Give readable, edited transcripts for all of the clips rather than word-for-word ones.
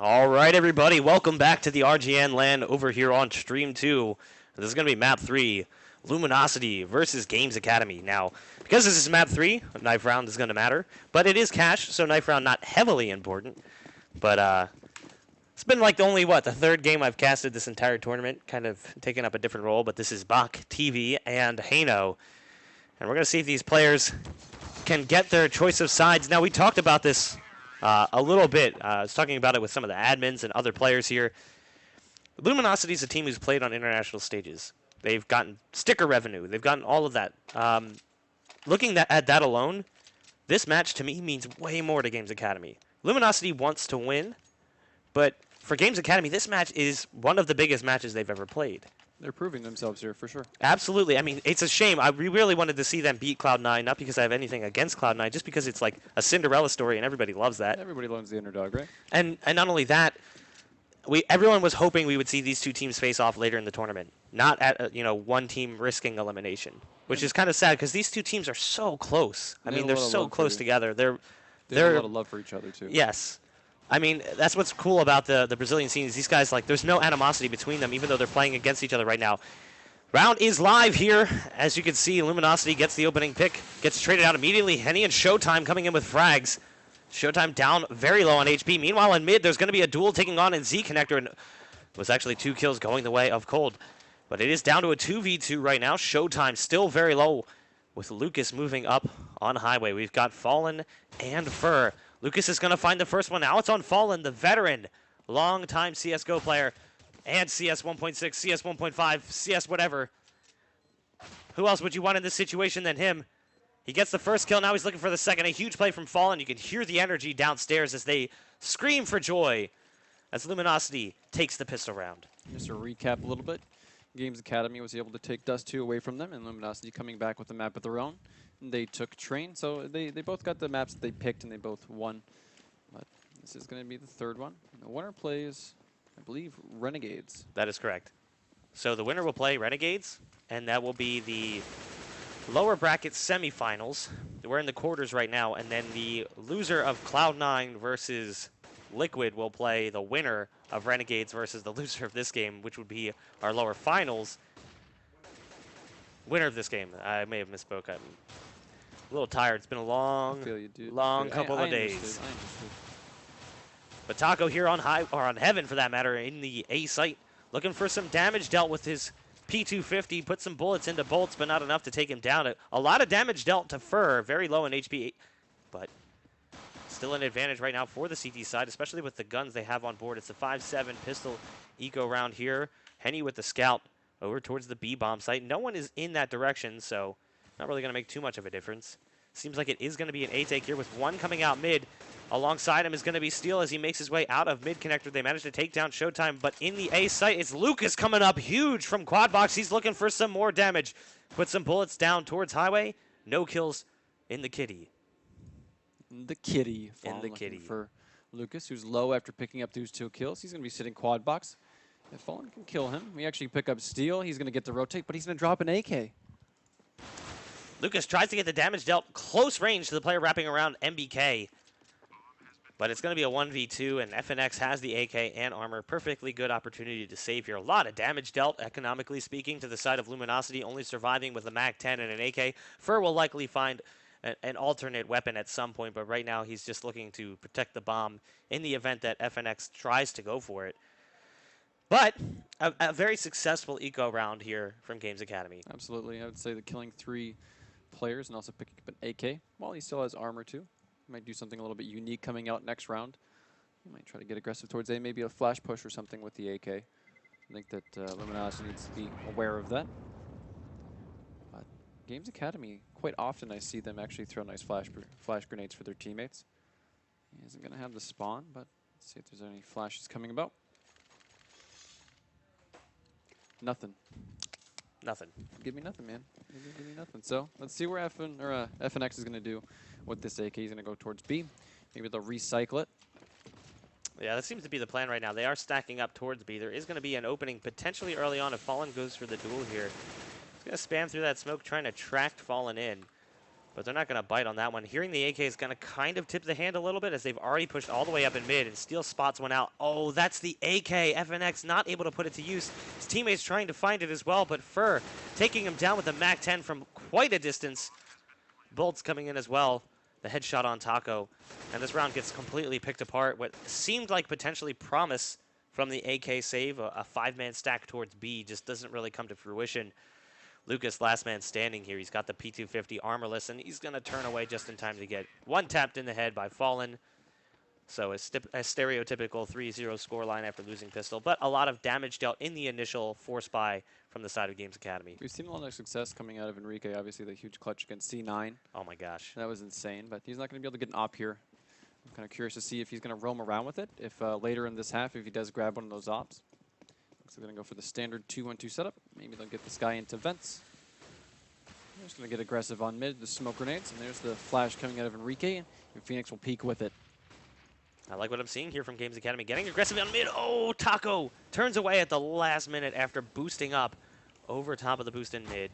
All right, everybody, welcome back to the RGN LAN over here on Stream 2. This is going to be Map 3, Luminosity versus Games Academy. Now, because this is Map 3, knife round is going to matter, but it is cash, so knife round not heavily important. But it's been like the third game I've casted this entire tournament, kind of taking up a different role, but this is Bach, TV, and Hano. And we're going to see if these players can get their choice of sides. Now, we talked about this a little bit. I was talking about it with some of the admins and other players here. Luminosity is a team who's played on international stages. They've gotten sticker revenue. They've gotten all of that. Looking at that alone, this match to me means way more to Games Academy. Luminosity wants to win, but for Games Academy, this match is one of the biggest matches they've ever played. They're proving themselves here for sure. Absolutely. I mean, it's a shame. We really wanted to see them beat Cloud9, not because I have anything against Cloud9, just because it's like a Cinderella story and everybody loves that. Everybody loves the underdog, right? And not only that, everyone was hoping we would see these two teams face off later in the tournament, not at one team risking elimination, which is kind of sad because these two teams are so close. I mean, they're so close together. They have a lot of love for each other too. Yes. I mean, that's what's cool about the Brazilian scene is these guys, like, there's no animosity between them, even though they're playing against each other right now. Round is live here. As you can see, Luminosity gets the opening pick, gets traded out immediately. Henny and Showtime coming in with frags. Showtime down very low on HP. Meanwhile, in mid, there's going to be a duel taking on in Z Connector, and it was actually 2 kills going the way of Cold. But it is down to a 2v2 right now. Showtime still very low with Lucas moving up on Highway. We've got Fallen and Fur. Lucas is going to find the first one. Now it's on Fallen, the veteran, long-time CSGO player, and CS 1.6, CS 1.5, CS whatever. Who else would you want in this situation than him? He gets the first kill. Now he's looking for the second. A huge play from Fallen. You can hear the energy downstairs as they scream for joy as Luminosity takes the pistol round. Just to recap a little bit, Games Academy was able to take Dust 2 away from them, and Luminosity coming back with a map of their own. They took Train, so they both got the maps that they picked, and they both won. But this is going to be the third one. And the winner plays, I believe, Renegades. That is correct. So the winner will play Renegades, and that will be the lower bracket semifinals. We're in the quarters right now, and then the loser of Cloud9 versus Liquid will play the winner of Renegades versus the loser of this game, which would be our lower finals. Winner of this game. I may have misspoke. I'm a little tired. It's been a long couple of days. I understood. But Taco here on Heaven, for that matter, in the A site, looking for some damage dealt with his P250. Put some bullets into bolts, but not enough to take him down. A lot of damage dealt to Fur, very low in HP, but still an advantage right now for the CT side, especially with the guns they have on board. It's a 5.7 pistol eco round here. Henny with the scout over towards the B-bomb site. No one is in that direction, so not really going to make too much of a difference. Seems like it is going to be an A-take here with one coming out mid. Alongside him is going to be Steel as he makes his way out of mid-connector. They managed to take down Showtime, but in the A site, it's Lucas coming up huge from quad box. He's looking for some more damage. Put some bullets down towards Highway. No kills in the kitty. The kitty. In the kitty. For Lucas, who's low after picking up those 2 kills. He's going to be sitting quad box. If Fallen can kill him, we actually pick up Steel. He's going to get the rotate, but he's going to drop an AK. Lucas tries to get the damage dealt close range to the player wrapping around MBK. But it's going to be a 1v2, and FNX has the AK and armor. Perfectly good opportunity to save here. A lot of damage dealt, economically speaking, to the side of Luminosity, only surviving with a MAC-10 and an AK. Fur will likely find an alternate weapon at some point, but right now he's just looking to protect the bomb in the event that FNX tries to go for it. But a very successful eco round here from Games Academy. Absolutely. I would say that killing 3 players and also picking up an AK, while he still has armor too. He might do something a little bit unique coming out next round. He might try to get aggressive towards A, maybe a flash push or something with the AK. I think that Luminosity needs to be aware of that. But Games Academy, quite often I see them actually throw nice flash grenades for their teammates. He isn't going to have the spawn, but let's see if there's any flashes coming about. Nothing. Nothing. Give me nothing, man. Give me nothing. So let's see where FNX is going to do with this AK. He's going to go towards B. Maybe they'll recycle it. Yeah, that seems to be the plan right now. They are stacking up towards B. There is going to be an opening potentially early on if Fallen goes for the duel here. He's going to spam through that smoke trying to track Fallen in. but they're not going to bite on that one. Hearing the AK is going to kind of tip the hand a little bit as they've already pushed all the way up in mid, and Steel spots one out. Oh, that's the AK. FNX not able to put it to use. His teammates trying to find it as well, but Fur taking him down with a MAC-10 from quite a distance. Bolts coming in as well. The headshot on Taco, and this round gets completely picked apart. What seemed like potentially promise from the AK save, a 5-man stack towards B, just doesn't really come to fruition. Lucas, last man standing here. He's got the P250 armorless, and he's going to turn away just in time to get one tapped in the head by Fallen. So a stereotypical 3-0 scoreline after losing pistol, but a lot of damage dealt in the initial force buy from the side of Games Academy. We've seen a lot of success coming out of Enrique. Obviously, the huge clutch against C9. Oh my gosh. That was insane, but he's not going to be able to get an op here. I'm kind of curious to see if he's going to roam around with it, if later in this half, if he does grab one of those ops. So they're going to go for the standard 2-1-2 setup. Maybe they'll get this guy into vents. They're just going to get aggressive on mid, the smoke grenades, and there's the flash coming out of Enrique, and Phoenix will peek with it. I like what I'm seeing here from Games Academy. Getting aggressive on mid. Oh, Taco turns away at the last minute after boosting up over top of the boost in mid.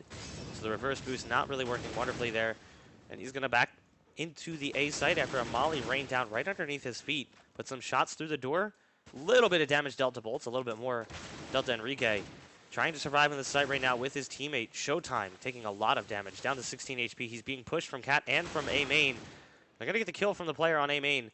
So the reverse boost not really working wonderfully there. And he's going to back into the A site after a molly rained down right underneath his feet. Put some shots through the door. Little bit of damage dealt to Bolts, a little bit more dealt to Enrique. Trying to survive in the site right now with his teammate, Showtime, taking a lot of damage. Down to 16 HP. He's being pushed from Cat and from A main. They're going to get the kill from the player on A main,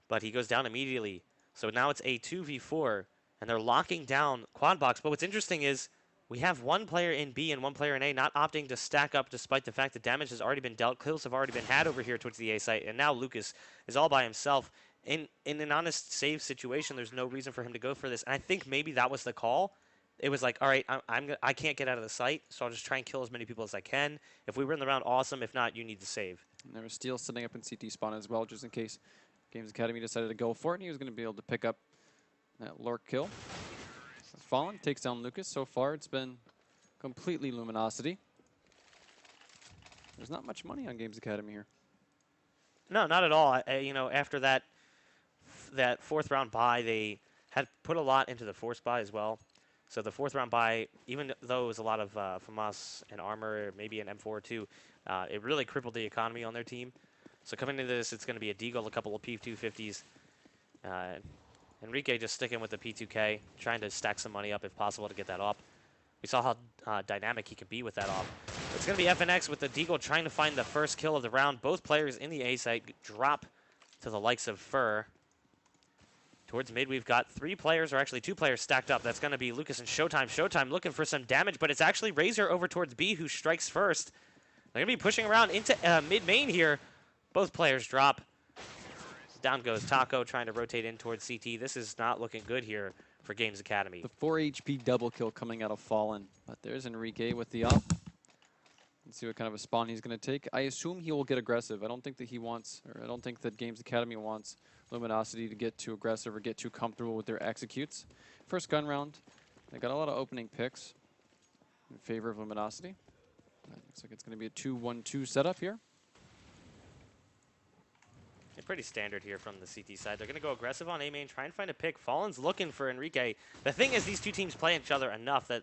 but he goes down immediately. So now it's a 2v4, and they're locking down Quad Box. But what's interesting is we have one player in B and one player in A not opting to stack up despite the fact that damage has already been dealt. Kills have already been had over here towards the A site, and now Lucas is all by himself. In an honest save situation, there's no reason for him to go for this. And I think maybe that was the call. It was like, all right, I can't get out of the site, so I'll just try and kill as many people as I can. If we win the round, awesome. If not, you need to save. And there was Steel sitting up in CT spawn as well, just in case Games Academy decided to go for it, and he was going to be able to pick up that lurk kill. Fallen takes down Lucas. So far, it's been completely Luminosity. There's not much money on Games Academy here. No, not at all. You know, after that fourth round buy, they had put a lot into the force buy as well. So the fourth round buy, even though it was a lot of FAMAS and armor, maybe an M4 too, it really crippled the economy on their team. So coming into this, it's going to be a Deagle, a couple of P250s. Enrique just sticking with the P2K, trying to stack some money up if possible to get that op. We saw how dynamic he could be with that op. It's going to be FNX with the Deagle trying to find the first kill of the round. Both players in the A site drop to the likes of Fur. Towards mid, we've got 3 players, or actually 2 players stacked up. That's going to be Lucas and Showtime. Showtime looking for some damage, but it's actually Razor over towards B who strikes first. They're going to be pushing around into mid-main here. Both players drop. Down goes Taco, trying to rotate in towards CT. This is not looking good here for Games Academy. The 4 HP double kill coming out of Fallen, but there's Enrique with the op. Let's see what kind of a spawn he's going to take. I assume he will get aggressive. I don't think that he wants, or I don't think that Games Academy wants Luminosity to get too aggressive or get too comfortable with their executes. First gun round, they got a lot of opening picks in favor of Luminosity. Looks like it's going to be a 2-1-2 setup here. Yeah, pretty standard here from the CT side. They're going to go aggressive on A main, try and find a pick. Fallen's looking for Enrique. The thing is, these two teams play each other enough that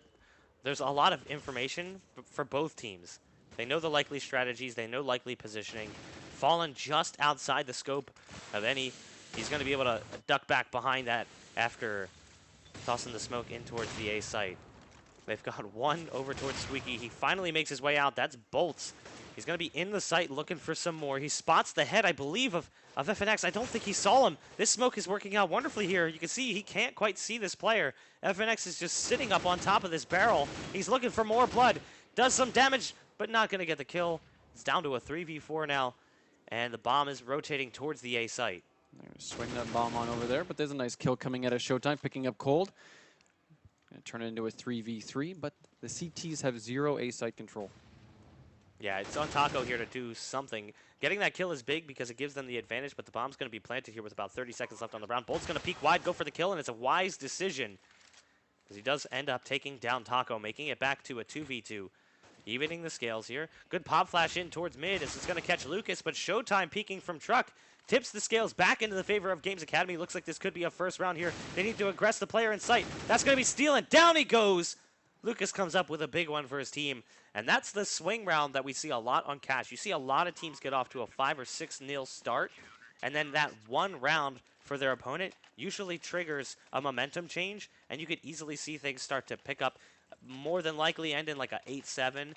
there's a lot of information for both teams. They know the likely strategies. They know likely positioning. Fallen just outside the scope of any. He's going to be able to duck back behind that after tossing the smoke in towards the A site. They've got one over towards Squeaky. He finally makes his way out. That's Bolts. He's going to be in the site looking for some more. He spots the head, I believe, of FNX. I don't think he saw him. This smoke is working out wonderfully here. You can see he can't quite see this player. FNX is just sitting up on top of this barrel. He's looking for more blood. Does some damage, but not going to get the kill. It's down to a 3v4 now, and the bomb is rotating towards the A site. They're going to swing that bomb on over there, but there's a nice kill coming out of Showtime, picking up Cold. Going to turn it into a 3v3, but the CTs have 0 A site control. Yeah, it's on Taco here to do something. Getting that kill is big because it gives them the advantage, but the bomb's going to be planted here with about 30 seconds left on the round. Bolt's going to peek wide, go for the kill, and it's a wise decision because he does end up taking down Taco, making it back to a 2v2. Evening the scales here. Good pop flash in towards mid as it's going to catch Lucas, but Showtime peeking from truck tips the scales back into the favor of Games Academy. Looks like this could be a first round here. They need to aggress the player in sight. That's going to be Steel, and down he goes. Lucas comes up with a big one for his team, and that's the swing round that we see a lot on Cash. You see a lot of teams get off to a 5 or 6-0 start, and then that one round for their opponent usually triggers a momentum change, and you could easily see things start to pick up, more than likely end in like a 8-7.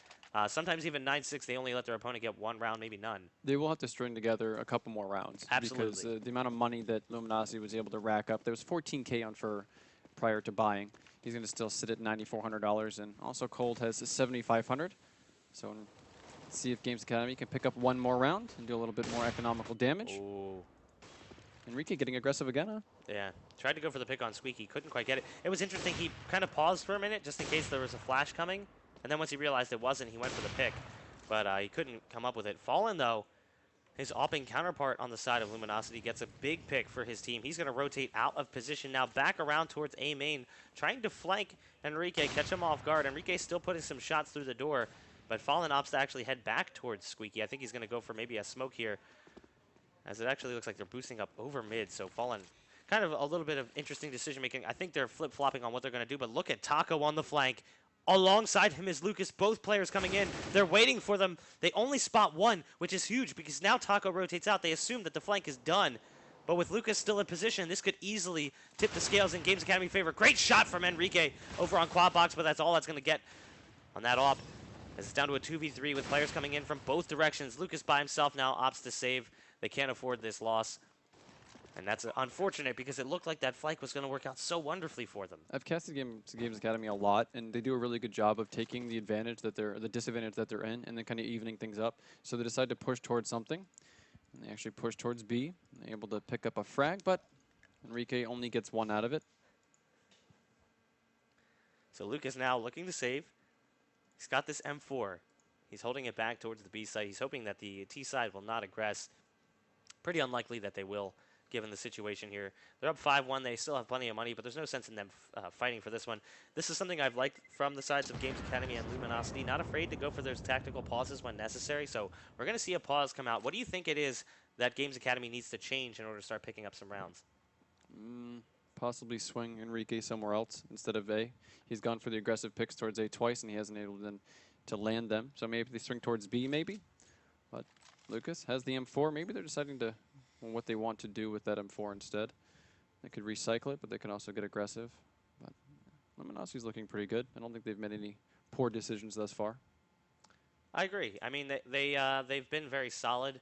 Sometimes even 9-6, they only let their opponent get one round, maybe none. They will have to string together a couple more rounds. Absolutely. Because the amount of money that Luminosity was able to rack up, there was 14K on Fur prior to buying. He's going to still sit at $9,400, and also Cold has $7,500. So let's see if Games Academy can pick up one more round and do a little bit more economical damage. Ooh. Enrique getting aggressive again, huh? Yeah, tried to go for the pick on Squeaky, couldn't quite get it. It was interesting, he kind of paused for a minute just in case there was a flash coming, and then once he realized it wasn't, he went for the pick, but he couldn't come up with it. Fallen, though, his opping counterpart on the side of Luminosity, gets a big pick for his team. He's going to rotate out of position now, back around towards A main, trying to flank Enrique, catch him off guard. Enrique's still putting some shots through the door, but Fallen opts to actually head back towards Squeaky. I think he's going to go for maybe a smoke here, as it actually looks like they're boosting up over mid, so Fallen, kind of a little bit of interesting decision-making. I think they're flip-flopping on what they're going to do, but look at Taco on the flank. Alongside him is Lucas, both players coming in. They're waiting for them. They only spot one, which is huge, because now Taco rotates out. They assume that the flank is done, but with Lucas still in position, this could easily tip the scales in Games Academy favor. Great shot from Enrique over on quad box, but that's all that's going to get on that op, as it's down to a 2v3 with players coming in from both directions. Lucas by himself now opts to save. They can't afford this loss. And that's unfortunate because it looked like that flank was going to work out so wonderfully for them. I've casted Games Academy a lot, and they do a really good job of taking the disadvantage that they're in, and then kind of evening things up. So they decide to push towards something, and they actually push towards B. They're able to pick up a frag, but Enrique only gets one out of it. So Lucas now looking to save. He's got this M4. He's holding it back towards the B side. He's hoping that the T side will not aggress. Pretty unlikely that they will, given the situation here. They're up 5-1. They still have plenty of money, but there's no sense in them fighting for this one. This is something I've liked from the sides of Games Academy and Luminosity. Not afraid to go for those tactical pauses when necessary, so we're going to see a pause come out. What do you think it is that Games Academy needs to change in order to start picking up some rounds? Possibly swing Enrique somewhere else instead of A. He's gone for the aggressive picks towards A twice, and he hasn't able then to land them. So maybe they swing towards B, maybe. But Lucas has the M4. Maybe they're deciding to what they want to do with that M4 instead. They could recycle it, but they can also get aggressive. But Luminosity's looking pretty good. I don't think they've made any poor decisions thus far. I agree. I mean, they've been very solid.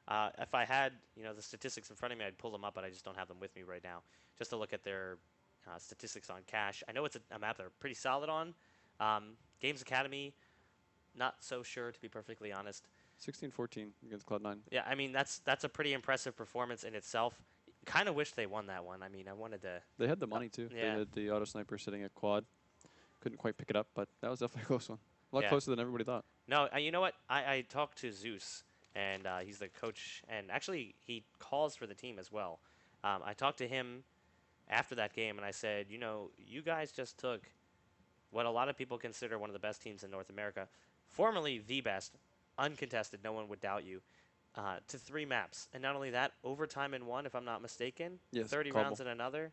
If I had the statistics in front of me, I'd pull them up, but I just don't have them with me right now. Just to look at their statistics on Cash. I know it's a map they're pretty solid on. Games Academy, not so sure, to be perfectly honest. 16-14 against Cloud9. Yeah, I mean, that's a pretty impressive performance in itself. Kind of wish they won that one. I mean, I wanted to... They had the money, too. Yeah. They had the auto sniper sitting at quad. Couldn't quite pick it up, but that was definitely a close one. A lot closer than everybody thought. No, you know what? I talked to Zeus, and he's the coach, and actually he calls for the team as well. I talked to him after that game, and I said, you guys just took what a lot of people consider one of the best teams in North America, formerly the best, uncontested, no one would doubt you, to 3 maps. And not only that, overtime in one, if I'm not mistaken, yes, 30 rounds in another.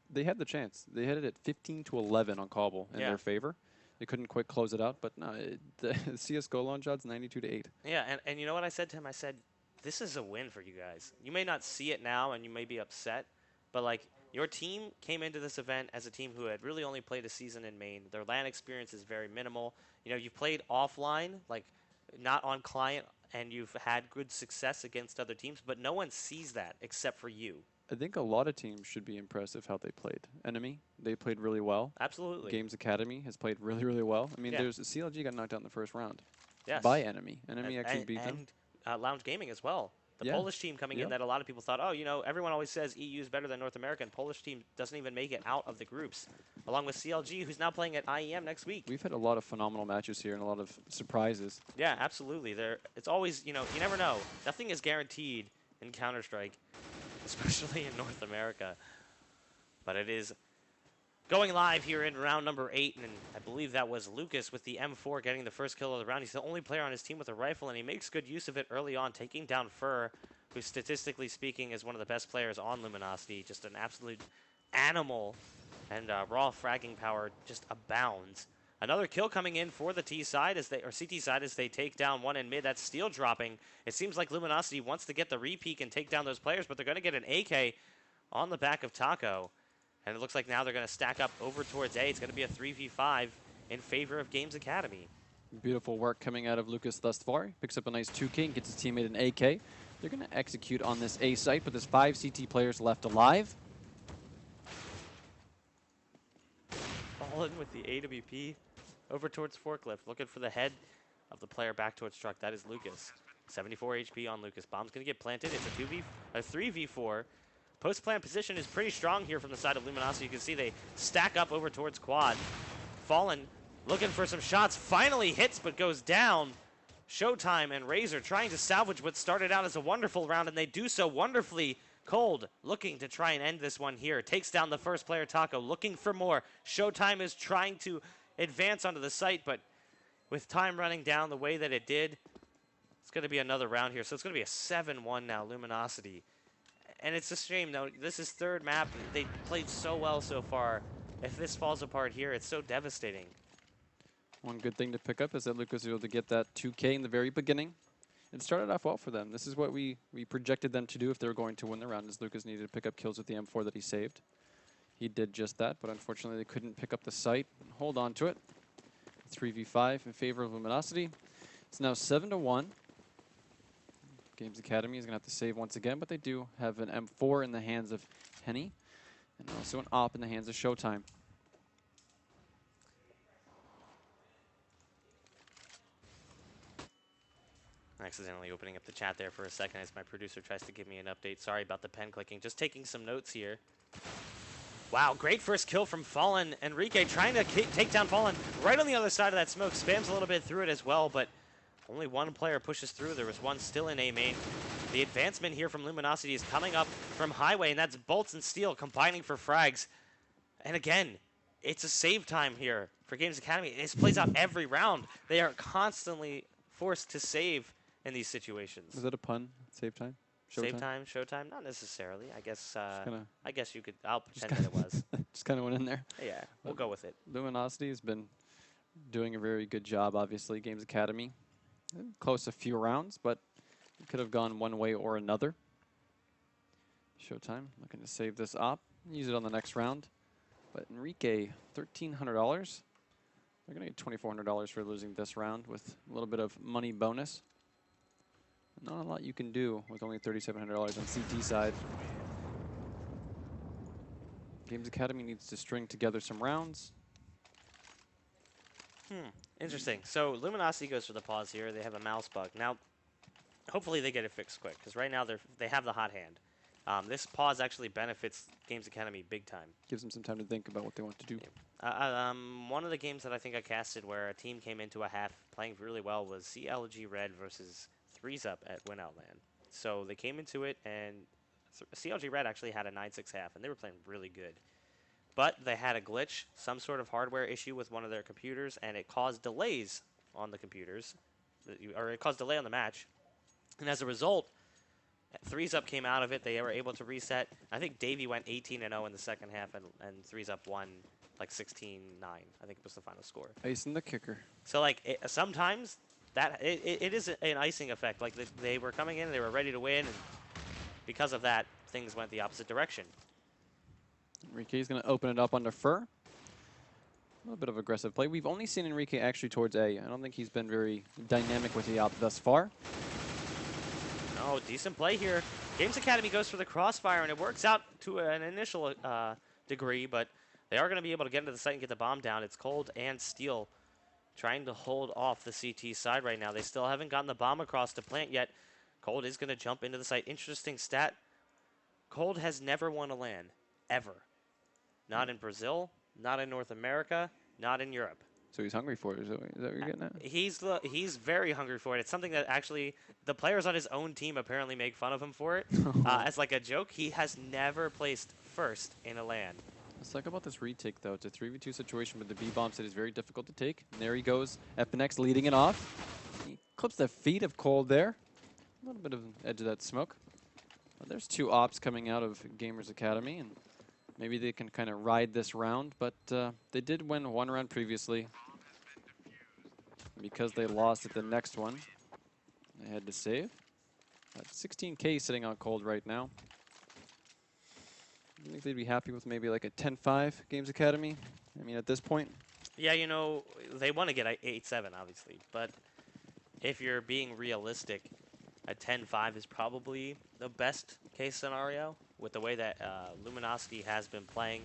They had the chance. They had it at 15-11 on Cobble in their favor. They couldn't quite close it out, but no, the CSGO launch odds 92-8. Yeah, and you know what I said to him? I said, this is a win for you guys. You may not see it now, and you may be upset, but like your team came into this event as a team who had really only played a season in Maine. Their LAN experience is very minimal. You've played offline, like not on client, and you've had good success against other teams, but no one sees that except for you. I think a lot of teams should be impressed with how they played. Enemy, they played really well. Absolutely. Games Academy has played really, really well. I mean, there's CLG got knocked out in the first round. Yes. By Enemy. Enemy actually beat them. And Lounge Gaming as well. The Polish team coming in that a lot of people thought, everyone always says EU is better than North America, and Polish team doesn't even make it out of the groups, along with CLG, who's now playing at IEM next week. We've had a lot of phenomenal matches here and a lot of surprises. Yeah, absolutely. It's always, you never know. Nothing is guaranteed in Counter-Strike, especially in North America. But it is going live here in round number 8, and I believe that was Lucas with the M4 getting the first kill of the round. He's the only player on his team with a rifle, and he makes good use of it early on, taking down Fur, who statistically speaking is one of the best players on Luminosity. Just an absolute animal and raw fragging power just abounds. Another kill coming in for the T side as CT side as they take down one in mid. That's Steel dropping. It seems like Luminosity wants to get the re-peek and take down those players, but they're going to get an AK on the back of Taco. And it looks like now they're going to stack up over towards A. It's going to be a 3v5 in favor of Games Academy. Beautiful work coming out of Lucas thus far. Picks up a nice 2K and gets his teammate an AK. They're going to execute on this A site, but there's 5 CT players left alive. Fallen with the AWP over towards Forklift, looking for the head of the player back towards Truck. That is Lucas. 74 HP on Lucas. Bomb's going to get planted. It's a 3v4. Post-plant position is pretty strong here from the side of Luminosity. You can see they stack up over towards Quad. Fallen looking for some shots. Finally hits but goes down. Showtime and Razor trying to salvage what started out as a wonderful round, and they do so wonderfully. Cold looking to try and end this one here. Takes down the first player, Taco, looking for more. Showtime is trying to advance onto the site, but with time running down the way that it did, it's going to be another round here. So it's going to be a 7-1 now, Luminosity. And it's a shame, though. This is third map. They played so well so far. If this falls apart here, it's so devastating. One good thing to pick up is that Lucas was able to get that 2K in the very beginning. It started off well for them. This is what we projected them to do if they were going to win the round, as Lucas needed to pick up kills with the M4 that he saved. He did just that, but unfortunately they couldn't pick up the site and hold on to it. 3v5 in favor of Luminosity. It's now 7-1. Games Academy is going to have to save once again, but they do have an M4 in the hands of Henny and also an AWP in the hands of Showtime. Accidentally opening up the chat there for a second as my producer tries to give me an update. Sorry about the pen clicking. Just taking some notes here. Wow, great first kill from Fallen. Enrique trying to take down Fallen right on the other side of that smoke. Spams a little bit through it as well, but only one player pushes through. There was one still in A main. The advancement here from Luminosity is coming up from Highway, and that's Bolts and Steel combining for frags. And again, it's a save time here for Games Academy. This plays out every round. They are constantly forced to save in these situations. Was that a pun? Save time? Save time, Showtime? Not necessarily. I guess I guess you could. I'll pretend that it was. Just kind of went in there. Yeah, we'll go with it. Luminosity has been doing a very good job, obviously. Games Academy. Close a few rounds, but it could have gone one way or another. Showtime looking to save this op. Use it on the next round. But Enrique, $1,300. They're going to get $2,400 for losing this round with a little bit of money bonus. Not a lot you can do with only $3,700 on CT side. Games Academy needs to string together some rounds. Interesting. So Luminosity goes for the pause here. They have a mouse bug. Now, hopefully they get it fixed quick, because right now they have the hot hand. This pause actually benefits Games Academy big time. Gives them some time to think about what they want to do. Yeah. One of the games that I think I casted where a team came into a half playing really well was CLG Red versus 3s Up at Win Out LAN. So they came into it, and CLG Red actually had a 9-6 half, and they were playing really good. But they had a glitch, some sort of hardware issue with one of their computers, and it caused delays on the computers, or it caused delay on the match. And as a result, 3s Up came out of it. They were able to reset. I think Davey went 18-0 in the second half, and 3s Up won like 16-9. I think it was the final score. Icing the kicker. So like sometimes that it is an icing effect. Like they were coming in, they were ready to win, and because of that, things went the opposite direction. Enrique's going to open it up onto Fur. A little bit of aggressive play. We've only seen Enrique actually towards A. I don't think he's been very dynamic with the op thus far. Oh, decent play here. Games Academy goes for the crossfire, and it works out to an initial degree, but they are going to be able to get into the site and get the bomb down. It's Cold and Steel trying to hold off the CT side right now. They still haven't gotten the bomb across to plant yet. Cold is going to jump into the site. Interesting stat. Cold has never won a LAN, ever. Not in Brazil, not in North America, not in Europe. So he's hungry for it. Is that what you're getting at? He's very hungry for it. It's something that actually the players on his own team apparently make fun of him for it. As like a joke, he has never placed first in a LAN. Let's talk about this retake, though. It's a 3v2 situation with the B-bomb set is very difficult to take. And there he goes. FNX leading it off. He clips the feet of Cold there. A little bit of an edge of that smoke. There's two ops coming out of Gamers Academy, and Maybe they can kind of ride this round, but they did win one round previously. Because they lost at the next one, they had to save. But 16K sitting on cold right now. I think they'd be happy with maybe like a 10-5 Games Academy. I mean, at this point. Yeah, you know, they want to get 8-7, obviously. But if you're being realistic, a 10-5 is probably the best case scenario with the way that Luminosity has been playing.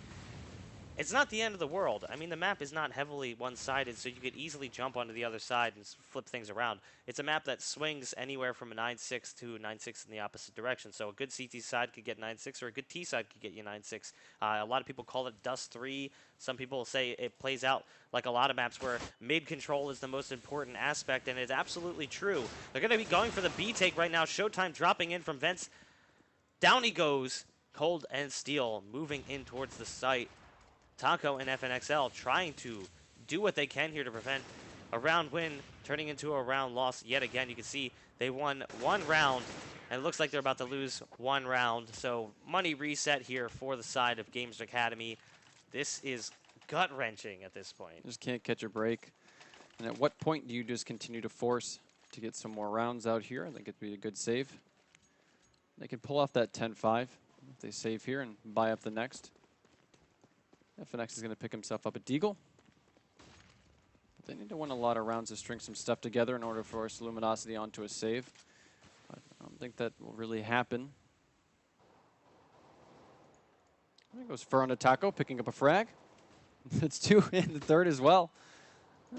It's not the end of the world. I mean, the map is not heavily one-sided, so you could easily jump onto the other side and flip things around. It's a map that swings anywhere from a 9-6 to 9-6 in the opposite direction. So a good CT side could get 9-6, or a good T side could get you 9-6. A lot of people call it Dust 3. Some people say it plays out like a lot of maps where mid-control is the most important aspect, and it's absolutely true. They're going to be going for the B take right now. Showtime dropping in from vents. Down he goes. Cold and Steel moving in towards the site. Taco and FNXL trying to do what they can here to prevent a round win turning into a round loss yet again. You can see they won one round, and it looks like they're about to lose one round. So money reset here for the side of Games Academy. This is gut-wrenching at this point. Just can't catch a break. And at what point do you just continue to force to get some more rounds out here? I think it'd be a good save. They can pull off that 10-5 if they save here and buy up the next. FNX is going to pick himself up a Deagle. They need to win a lot of rounds to string some stuff together in order to force Luminosity onto a save. But I don't think that will really happen. There goes Fur on a Taco, picking up a frag. It's two in the third as well.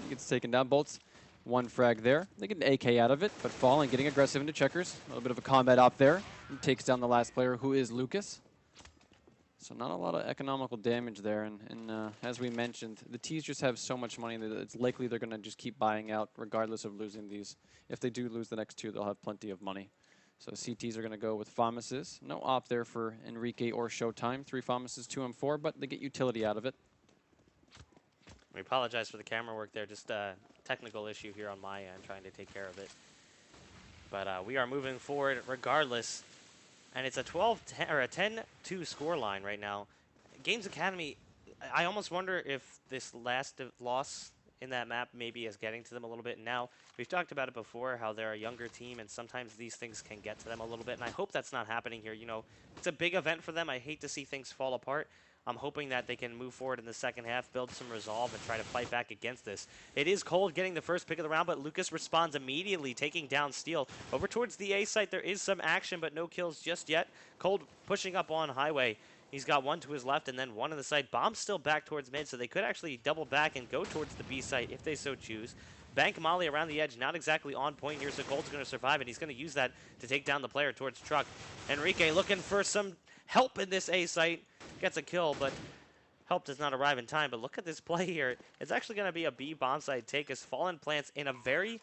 He gets taken down. Bolts, one frag there. They get an AK out of it, but Fallen getting aggressive into checkers. A little bit of a combat op there. He takes down the last player, who is Lucas. So not a lot of economical damage there, and as we mentioned, the Ts just have so much money that it's likely they're going to just keep buying out regardless of losing these. If they do lose the next two, they'll have plenty of money. So CTs are going to go with Famuses. No op there for Enrique or Showtime. 3 Famuses, 2 M4, but they get utility out of it. We apologize for the camera work there, just a technical issue here on my end, trying to take care of it. But we are moving forward regardless. And it's a 12-10 or a 10-2 score line right now. Games Academy, I almost wonder if this last loss in that map maybe is getting to them a little bit. Now, we've talked about it before, how they're a younger team, and sometimes these things can get to them a little bit. And I hope that's not happening here. You know, it's a big event for them. I hate to see things fall apart. I'm hoping that they can move forward in the second half, build some resolve, and try to fight back against this. It is Cold getting the first pick of the round, but Lucas responds immediately, taking down Steel. Over towards the A site, there is some action, but no kills just yet. Cold pushing up on Highway. He's got one to his left and then one on the side. Bomb's still back towards mid, so they could actually double back and go towards the B site if they so choose. Bank Molly around the edge, not exactly on point here, so Cold's going to survive, and he's going to use that to take down the player towards Truck. Enrique looking for some help in this A site. Gets a kill, but help does not arrive in time. But look at this play here. It's actually going to be a B bomb site take as Fallen plants in a very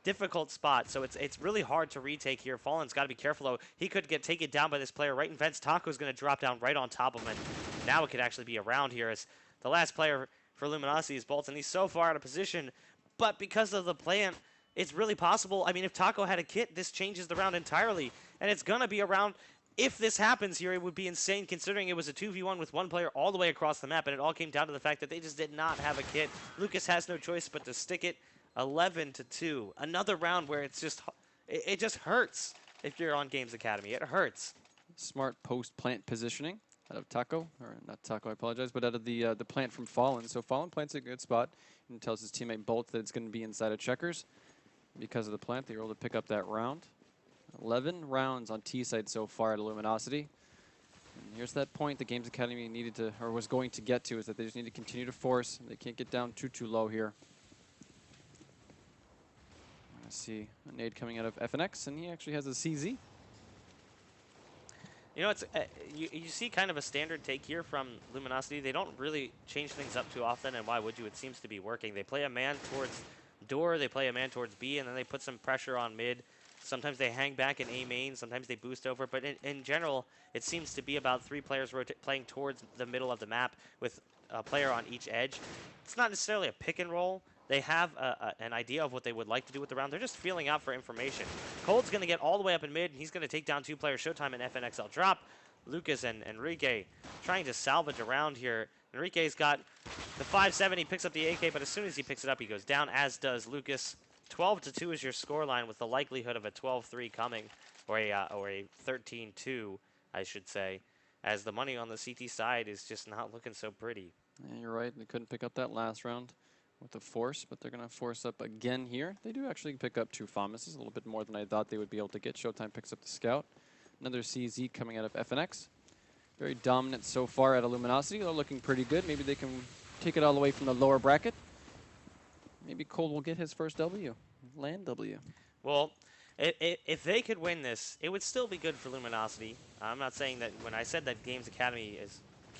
difficult spot. So it's really hard to retake here. Fallen's got to be careful, though. He could get taken down by this player right in vents. Taco's going to drop down right on top of him. And now it could actually be around here as the last player for Luminosity is Bolts. And he's so far out of position. But because of the plant, it's really possible. I mean, if Taco had a kit, this changes the round entirely. And it's going to be around. If this happens here, it would be insane considering it was a 2v1 with one player all the way across the map, and it all came down to the fact that they just did not have a kit. Lucas has no choice but to stick it 11-2. Another round where it's just, it just hurts if you're on Games Academy. It hurts. Smart post-plant positioning out of Taco, or not Taco, I apologize, but out of the plant from Fallen. So Fallen plants a good spot and tells his teammate Bolt that it's going to be inside of checkers. Because of the plant, they were able to pick up that round. 11 rounds on T side so far at Luminosity. And here's that point the Games Academy needed to, or was going to get to, is that they just need to continue to force. They can't get down too low here. I see a nade coming out of FNX, and he actually has a CZ. You know, it's you see kind of a standard take here from Luminosity. They don't really change things up too often, and why would you? It seems to be working. They play a man towards door, they play a man towards B, and then they put some pressure on mid. Sometimes they hang back in A main, sometimes they boost over, but in general, it seems to be about 3 players playing towards the middle of the map with a player on each edge. It's not necessarily a pick and roll. They have an idea of what they would like to do with the round. They're just feeling out for information. Cold's going to get all the way up in mid, and he's going to take down 2 players, Showtime and FNXL drop. Lucas and Enrique trying to salvage around here. Enrique's got the 5-7. He picks up the AK, but as soon as he picks it up, he goes down, as does Lucas. 12-2 is your scoreline, with the likelihood of a 12-3 coming, or a 13-2, I should say, as the money on the CT side is just not looking so pretty. Yeah, you're right. They couldn't pick up that last round with the force, but they're going to force up again here. They do actually pick up 2 FAMASs, a little bit more than I thought they would be able to get. Showtime picks up the Scout. Another CZ coming out of FNX. Very dominant so far at Luminosity. They're looking pretty good. Maybe they can take it all the way from the lower bracket. Maybe Cold will get his first W. LAN W. Well, if they could win this, it would still be good for Luminosity. I'm not saying that when I said that Games Academy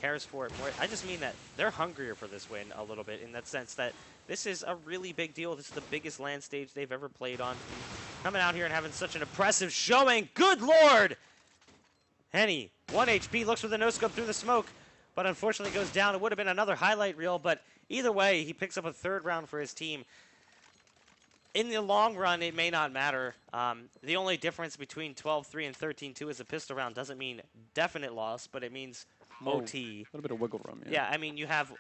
cares for it more, I just mean that they're hungrier for this win a little bit, in that sense that this is a really big deal. This is the biggest LAN stage they've ever played on. Coming out here and having such an impressive showing. Good Lord! Henny, 1 HP, looks for the no-scope through the smoke, but unfortunately goes down. It would have been another highlight reel, but either way, he picks up a 3rd round for his team. In the long run, it may not matter. The only difference between 12-3 and 13-2 is a pistol round. Doesn't mean definite loss, but it means OT. A little bit of wiggle room, yeah. Yeah, I mean, you have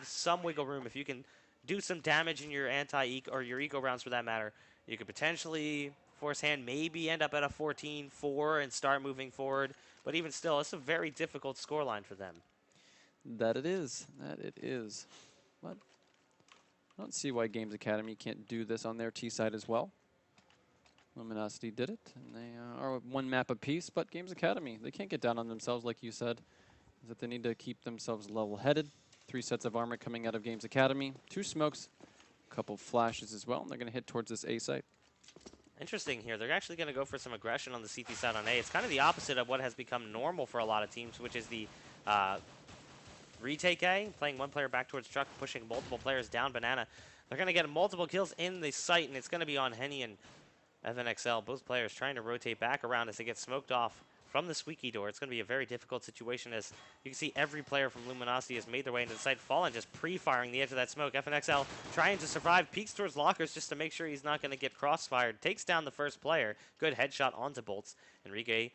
some wiggle room. If you can do some damage in your anti-eco, or your eco rounds for that matter, you could potentially force hand, maybe end up at a 14-4 and start moving forward. But even still, it's a very difficult scoreline for them. That it is. That it is. But I don't see why Games Academy can't do this on their T side as well. Luminosity did it, and they are 1 map apiece, but Games Academy, they can't get down on themselves, like you said, is that they need to keep themselves level-headed. 3 sets of armor coming out of Games Academy, 2 smokes, a couple flashes as well, and they're going to hit towards this A site. Interesting here. They're actually going to go for some aggression on the CT side on A. It's kind of the opposite of what has become normal for a lot of teams, which is the retake A, playing 1 player back towards truck, pushing multiple players down banana. They're going to get multiple kills in the site, and it's going to be on Henny and FNXL. Both players trying to rotate back around as they get smoked off from the squeaky door. It's going to be a very difficult situation, as you can see every player from Luminosity has made their way into the site. Fallen just pre-firing the edge of that smoke. FNXL trying to survive, peeks towards lockers just to make sure he's not going to get crossfired. Takes down the first player. Good headshot onto Bolts. Enrique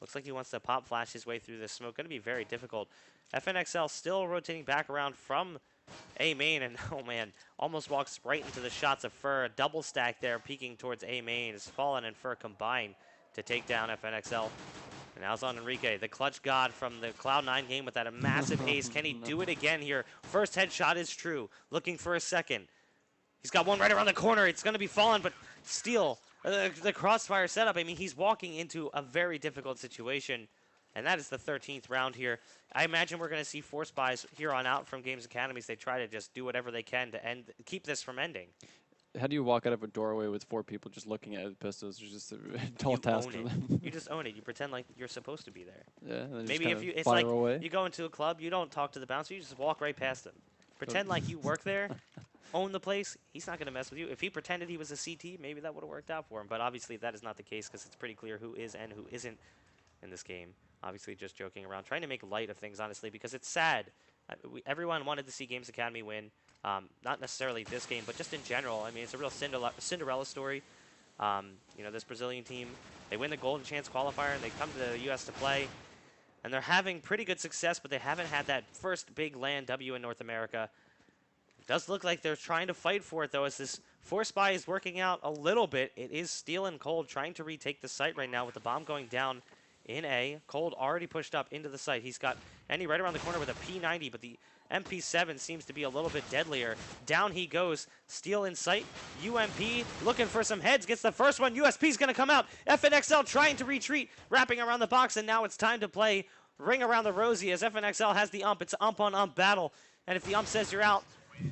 looks like he wants to pop flash his way through this smoke. Going to be very difficult. FNXL still rotating back around from A main, and oh man, almost walks right into the shots of Fur. A double stack there, peeking towards A main. As Fallen and Fur combine to take down FNXL. And now it's on Enrique, the clutch god from the Cloud9 game with that massive ace. Can he do it again here? First headshot is true. Looking for a second. He's got one right around the corner. It's going to be Fallen, but still, the crossfire setup. I mean, he's walking into a very difficult situation. And that is the 13th round here. I imagine we're going to see force buys here on out from Games Academies. They try to just do whatever they can to keep this from ending. How do you walk out of a doorway with 4 people just looking at pistols? It's just a tall task for them. You just own it. You pretend like you're supposed to be there. Yeah. Maybe if it's like you go into a club, you don't talk to the bouncer. You just walk right past him. Pretend like you work there. Own the place. He's not going to mess with you. If he pretended he was a CT, maybe that would have worked out for him. But obviously that is not the case, because it's pretty clear who is and who isn't in this game. Obviously just joking around, trying to make light of things, honestly, because it's sad. Everyone wanted to see Games Academy win. Not necessarily this game, but just in general. I mean, it's a real Cinderella story. You know, this Brazilian team, they win the Golden Chance qualifier, and they come to the U.S. to play. And they're having pretty good success, but they haven't had that first big LAN W in North America. It does look like they're trying to fight for it, though, as this force buy is working out a little bit. It is Steel and Cold trying to retake the site right now with the bomb going down in A. Cold already pushed up into the site. He's got Andy right around the corner with a P90, but the MP7 seems to be a little bit deadlier. Down he goes. Steel in sight. UMP looking for some heads. Gets the first one. USP's going to come out. FNXL trying to retreat. Wrapping around the box, and now it's time to play Ring Around the Rosie as FNXL has the ump. It's ump on ump battle. And if the ump says you're out,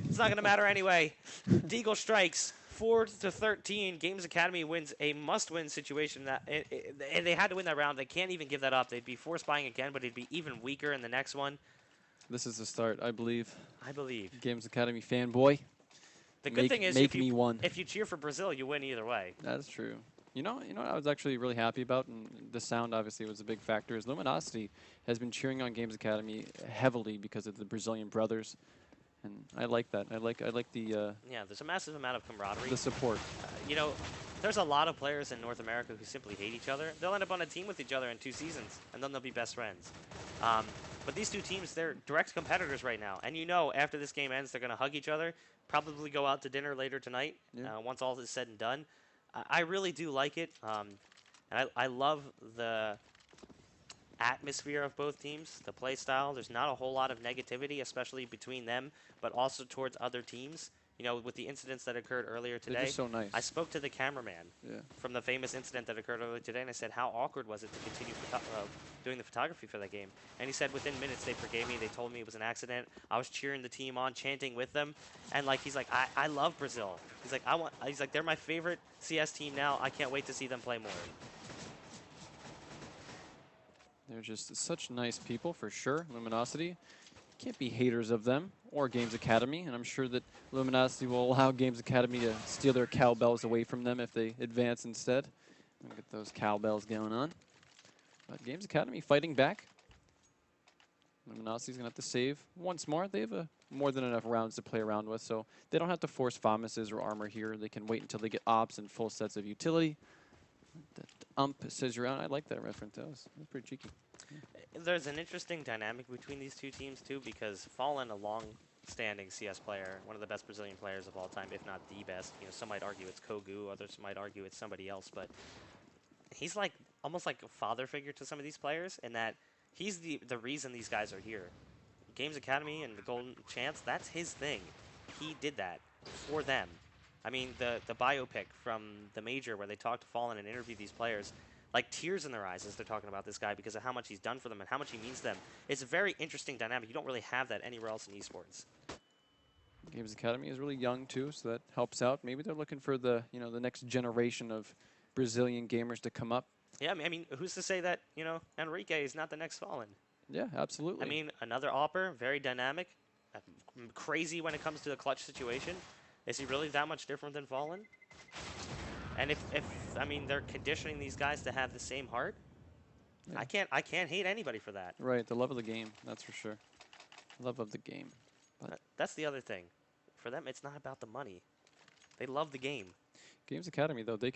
it's not going to matter anyway. Deagle strikes. 4-13. Games Academy wins a must-win situation. They had to win that round. They can't even give that up. They'd be force buying again, but it'd be even weaker in the next one. This is the start, I believe. I believe. Games Academy fanboy. The good thing is, if you cheer for Brazil, you win either way. That's true. You know what I was actually really happy about, and the sound obviously was a big factor, is Luminosity has been cheering on Games Academy heavily because of the Brazilian brothers. And I like that. I like the yeah, there's a massive amount of camaraderie. The support. You know, there's a lot of players in North America who simply hate each other. They'll end up on a team with each other in 2 seasons, and then they'll be best friends. But these two teams, they're direct competitors right now. And you know, after this game ends, they're going to hug each other, probably go out to dinner later tonight, once all is said and done. I really do like it. And I love the atmosphere of both teams, the play style. There's not a whole lot of negativity, especially between them, but also towards other teams. You know, with the incidents that occurred earlier today. They're just so nice. I spoke to the cameraman from the famous incident that occurred earlier today, and I said, how awkward was it to continue doing the photography for that game? And he said within minutes they forgave me. They told me it was an accident. I was cheering the team on, chanting with them. And like he's like, I love Brazil. He's like, they're my favorite CS team now. I can't wait to see them play more. They're just such nice people for sure. Luminosity. Can't be haters of them or Games Academy, and I'm sure that Luminosity will allow Games Academy to steal their cowbells away from them if they advance instead. Get those cowbells going on. But Games Academy fighting back. Luminosity's going to have to save once more. They have more than enough rounds to play around with, so they don't have to force Famuses or armor here. They can wait until they get ops and full sets of utility. That says you're on. I like that reference. That was pretty cheeky. There's an interesting dynamic between these two teams, too, because Fallen, a long-standing CS player, one of the best Brazilian players of all time, if not the best. You know, some might argue it's Kogu, others might argue it's somebody else, but he's like almost like a father figure to some of these players in that he's the reason these guys are here. Games Academy and the Golden Chance, that's his thing. He did that for them. I mean, the biopic from the Major where they talk to Fallen and interview these players, like tears in their eyes as they're talking about this guy because of how much he's done for them and how much he means to them. It's a very interesting dynamic. You don't really have that anywhere else in esports. Games Academy is really young too, so that helps out. Maybe they're looking for the the next generation of Brazilian gamers to come up. Yeah, I mean, who's to say that Enrique is not the next Fallen? Yeah, absolutely. I mean, another Opper, very dynamic, crazy when it comes to the clutch situation. Is he really that much different than Fallen? And if I mean they're conditioning these guys to have the same heart, yeah. I can't hate anybody for that. Right, the love of the game, that's for sure. Love of the game. But that's the other thing. For them, it's not about the money. They love the game. Games Academy though, they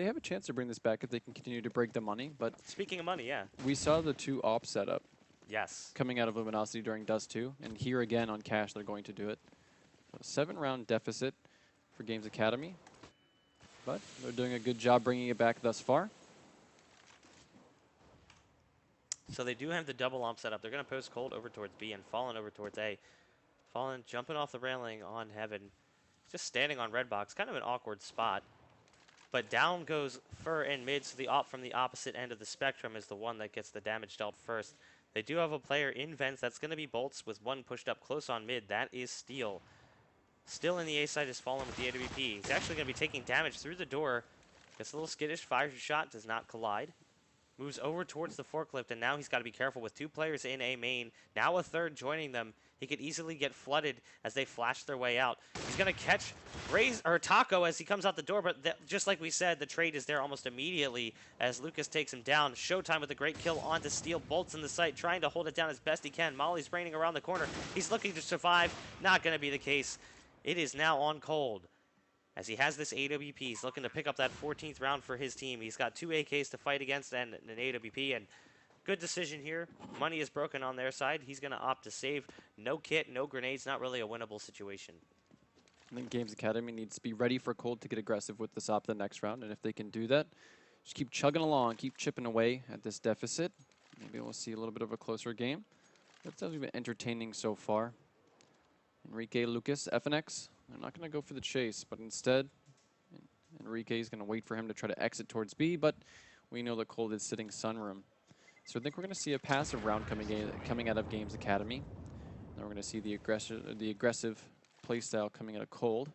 have a chance to bring this back if they can continue to break the money. But speaking of money, yeah, we saw the 2 op setup. Yes. Coming out of Luminosity during Dust 2, and here again on Cash they're going to do it. So 7-round deficit for Games Academy. But they're doing a good job bringing it back thus far. So they do have the double omp set up. They're going to post Cold over towards B and Fallen over towards A. Fallen jumping off the railing on Heaven. Just standing on red box. Kind of an awkward spot. But down goes Fur and mid, so the op from the opposite end of the spectrum is the one that gets the damage dealt first. They do have a player in vents. That's going to be Bolts with one pushed up close on mid. That is Steel. Still in the A side is Fallen with the AWP. He's actually going to be taking damage through the door. Gets a little skittish, fires a shot, does not collide. Moves over towards the forklift, and now he's got to be careful with 2 players in A main. Now a third joining them. He could easily get flooded as they flash their way out. He's going to catch Taco as he comes out the door, but just like we said, the trade is there almost immediately as Lucas takes him down. Showtime with a great kill onto Steel. Bolts in the sight, trying to hold it down as best he can. Molly's raining around the corner. He's looking to survive. Not going to be the case. It is now on Cold. As he has this AWP, he's looking to pick up that 14th round for his team. He's got 2 AKs to fight against and an AWP, and good decision here. Money is broken on their side. He's going to opt to save. No kit, no grenades, not really a winnable situation. I think Games Academy needs to be ready for Cold to get aggressive with this op the next round, and if they can do that, just keep chugging along, keep chipping away at this deficit. Maybe we'll see a little bit of a closer game. That's definitely been entertaining so far. Enrique, Lucas, FNX. They're not going to go for the chase, but instead, Enrique is going to wait for him to try to exit towards B, but we know that Cold is sitting Sunroom. So I think we're going to see a passive round coming out of Games Academy. Then we're going to see the aggressive playstyle coming out of Cold.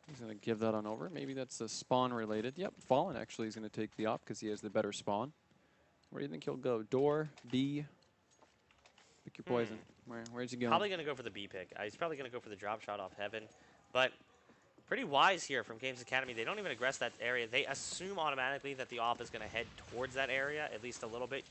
He's going to give that on over. Maybe that's a spawn related. Yep, Fallen actually is going to take the op because he has the better spawn. Where do you think he'll go? Door, B? Pick your poison. Where's he going? Probably going to go for the B pick. He's probably going to go for the drop shot off Heaven. But pretty wise here from Games Academy. They don't even aggress that area. They assume automatically that the op is going to head towards that area, at least a little bit.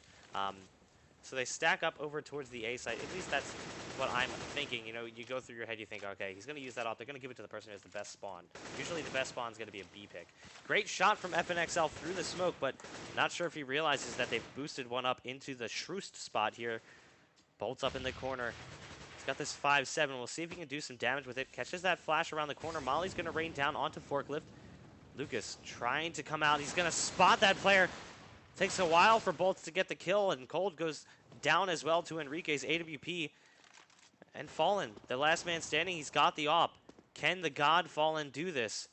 So they stack up over towards the A site. At least that's what I'm thinking. You know, you go through your head, you think, okay, he's going to use that off. They're going to give it to the person who has the best spawn. Usually the best spawn is going to be a B pick. Great shot from FNXL through the smoke, but not sure if he realizes that they've boosted one up into the Shroost spot here. Bolts up in the corner. He's got this 5-7. We'll see if he can do some damage with it. Catches that flash around the corner. Molly's going to rain down onto Forklift. Lucas trying to come out. He's going to spot that player. Takes a while for Bolts to get the kill, and Cold goes down as well to Enrique's AWP. And Fallen, the last man standing, he's got the op. Can the God Fallen do this?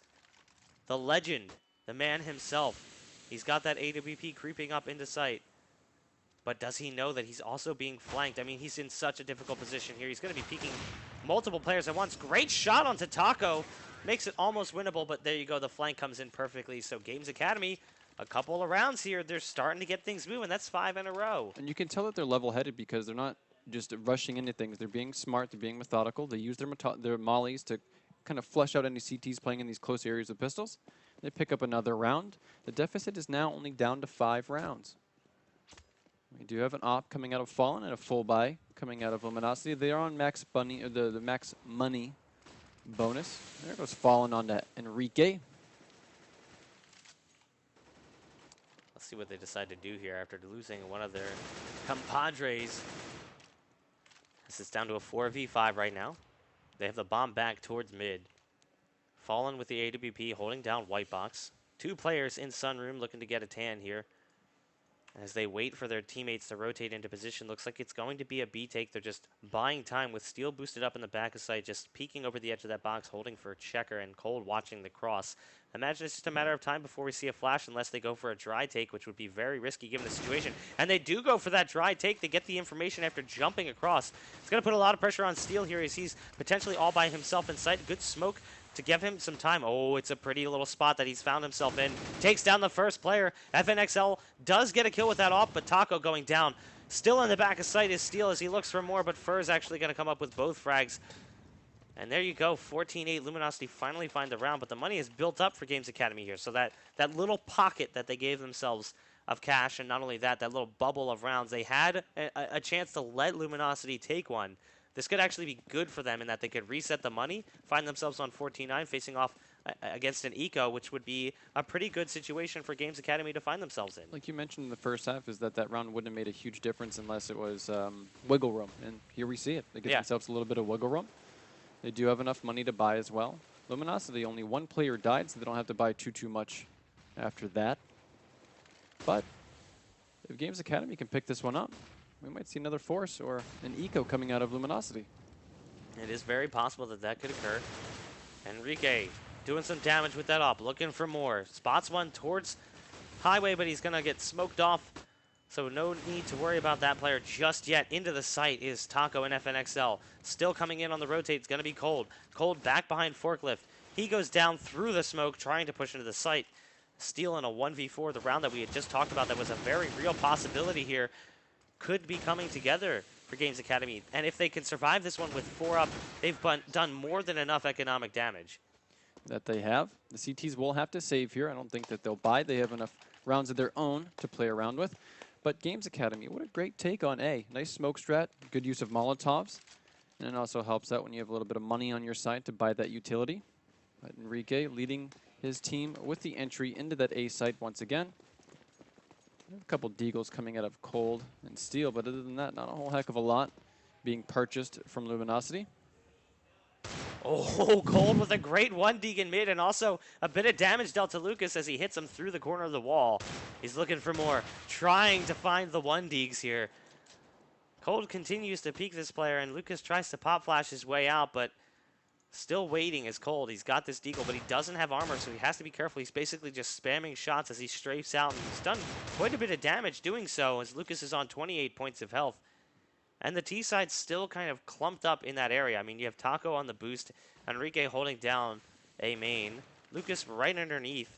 The legend, the man himself. He's got that AWP creeping up into sight. But does he know that he's also being flanked? I mean, he's in such a difficult position here. He's going to be peeking multiple players at once. Great shot onto Taco. Makes it almost winnable, but there you go. The flank comes in perfectly. So Games Academy, a couple of rounds here, they're starting to get things moving. That's 5 in a row. And you can tell that they're level-headed because they're not just rushing into things. They're being smart. They're being methodical. They use their mollies to kind of flush out any CTs playing in these close areas of pistols. They pick up another round. The deficit is now only down to 5 rounds. We do have an op coming out of Fallen and a full buy coming out of Luminosity. They are on max bunny, or the max money bonus. There goes Fallen onto Enrique. Let's see what they decide to do here after losing one of their compadres. This is down to a 4v5 right now. They have the bomb back towards mid. Fallen with the AWP holding down White Box. 2 players in Sunroom looking to get a tan here. As they wait for their teammates to rotate into position, looks like it's going to be a B take. They're just buying time with Steel boosted up in the back of sight, just peeking over the edge of that box, holding for a checker, and Cold watching the cross. Imagine it's just a matter of time before we see a flash unless they go for a dry take, which would be very risky given the situation. And they do go for that dry take. They get the information after jumping across. It's going to put a lot of pressure on Steel here as he's potentially all by himself in sight. Good smoke to give him some time. Oh, it's a pretty little spot that he's found himself in. Takes down the first player. FNXL does get a kill with that off, but Taco going down. Still in the back of sight is Steel as he looks for more, but Fur's actually going to come up with both frags. And there you go, 14-8. Luminosity finally find the round, but the money is built up for Games Academy here. So that little pocket that they gave themselves of cash, and not only that, that little bubble of rounds, they had a chance to let Luminosity take one. This could actually be good for them in that they could reset the money, find themselves on 14-9, facing off against an eco, which would be a pretty good situation for Games Academy to find themselves in. Like you mentioned in the first half, is that round wouldn't have made a huge difference unless it was wiggle room. And here we see it. They get themselves a little bit of wiggle room. They do have enough money to buy as well. Luminosity, only 1 player died, so they don't have to buy too much after that. But if Games Academy can pick this one up, we might see another force or an eco coming out of Luminosity. It is very possible that that could occur. Enrique doing some damage with that op, looking for more. Spots one towards Highway, but he's going to get smoked off. So no need to worry about that player just yet. Into the site is Taco and FNXL. Still coming in on the rotate. It's going to be Cold. Cold back behind Forklift. He goes down through the smoke, trying to push into the site. Steal in a 1v4. The round that we had just talked about that was a very real possibility here could be coming together for Games Academy. And if they can survive this one with 4 up, they've done more than enough economic damage. That they have. The CTs will have to save here. I don't think that they'll buy. They have enough rounds of their own to play around with. But Games Academy, what a great take on A. Nice smoke strat, good use of Molotovs. And it also helps out when you have a little bit of money on your side to buy that utility. But Enrique leading his team with the entry into that A site once again. A couple deagles coming out of Cold and Steel, but other than that, not a whole heck of a lot being purchased from Luminosity. Oh, Cold with a great 1 deeg mid, and also a bit of damage dealt to Lucas as he hits him through the corner of the wall. He's looking for more, trying to find the 1 deegs here. Cold continues to peek this player, and Lucas tries to pop flash his way out, but still waiting is Cold. He's got this deagle, but he doesn't have armor, so he has to be careful. He's basically just spamming shots as he strafes out, and he's done quite a bit of damage doing so as Lucas is on 28 points of health. And the T-side's still kind of clumped up in that area. I mean, you have Taco on the boost, Enrique holding down A main, Lucas right underneath.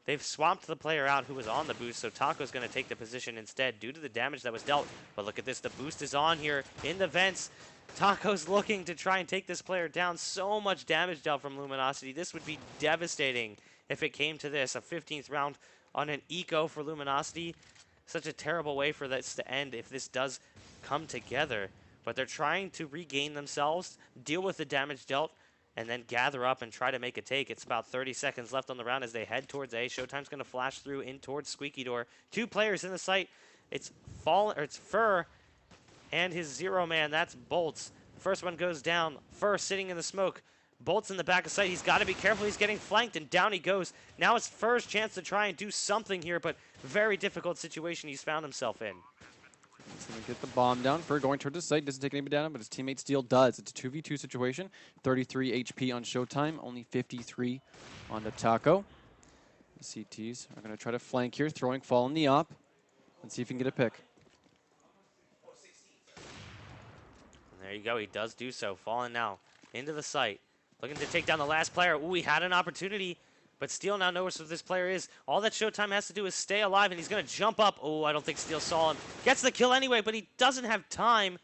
They've swapped the player out who was on the boost, so Taco's going to take the position instead due to the damage that was dealt. But look at this, the boost is on here in the vents. Taco's looking to try and take this player down. So much damage dealt from Luminosity. This would be devastating if it came to this. A 15th round on an eco for Luminosity. Such a terrible way for this to end if this does come together. but they're trying to regain themselves, deal with the damage dealt, and then gather up and try to make a take. It's about 30 seconds left on the round as they head towards A. Showtime's going to flash through in towards Squeaky Door. 2 players in the site. It's Fur and his 0 man. That's Bolts. First one goes down. Fur sitting in the smoke. Bolts in the back of sight. He's got to be careful. He's getting flanked, and down he goes. Now it's Fur's chance to try and do something here, but very difficult situation he's found himself in. He's going to get the bomb down. Fur going towards the site. Doesn't take anybody down, but his teammate Steel does. It's a 2v2 situation. 33 HP on Showtime. Only 53 on the Taco. The CTs are going to try to flank here, throwing Fall in the op. Let's see if he can get a pick. And there you go. He does do so. Falling now into the site. Looking to take down the last player. Ooh, he had an opportunity, but Steel now knows who this player is. All that Showtime has to do is stay alive, and he's going to jump up. Oh, I don't think Steel saw him. Gets the kill anyway, but he doesn't have time.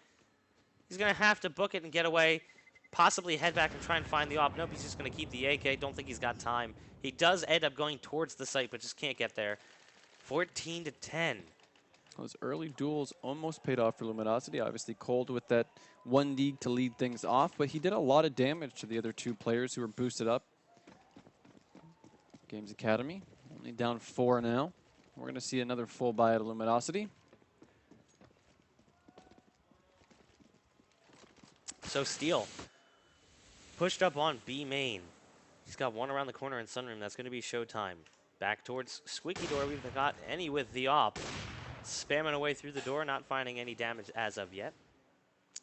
He's going to have to book it and get away. Possibly head back and try and find the op. Nope, he's just going to keep the AK. Don't think he's got time. He does end up going towards the site, but just can't get there. 14-10. Those early duels almost paid off for Luminosity. Obviously Cold with that 1 league to lead things off, but he did a lot of damage to the other 2 players who were boosted up. Games Academy only down 4 now. We're going to see another full buy at Luminosity. So Steel pushed up on B main. He's got one around the corner in Sunroom. That's going to be Showtime. Back towards Squeaky Door. We've got any with the op. Spamming away through the door, not finding any damage as of yet.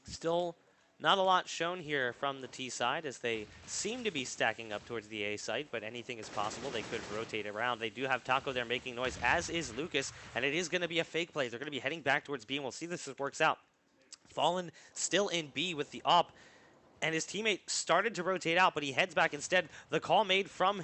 Still not a lot shown here from the T side as they seem to be stacking up towards the A site, but anything is possible. They could rotate around. They do have Taco there making noise, as is Lucas, and it is going to be a fake play. They're going to be heading back towards B, and we'll see this works out. Fallen still in B with the op, and his teammate started to rotate out, but he heads back instead. The call made from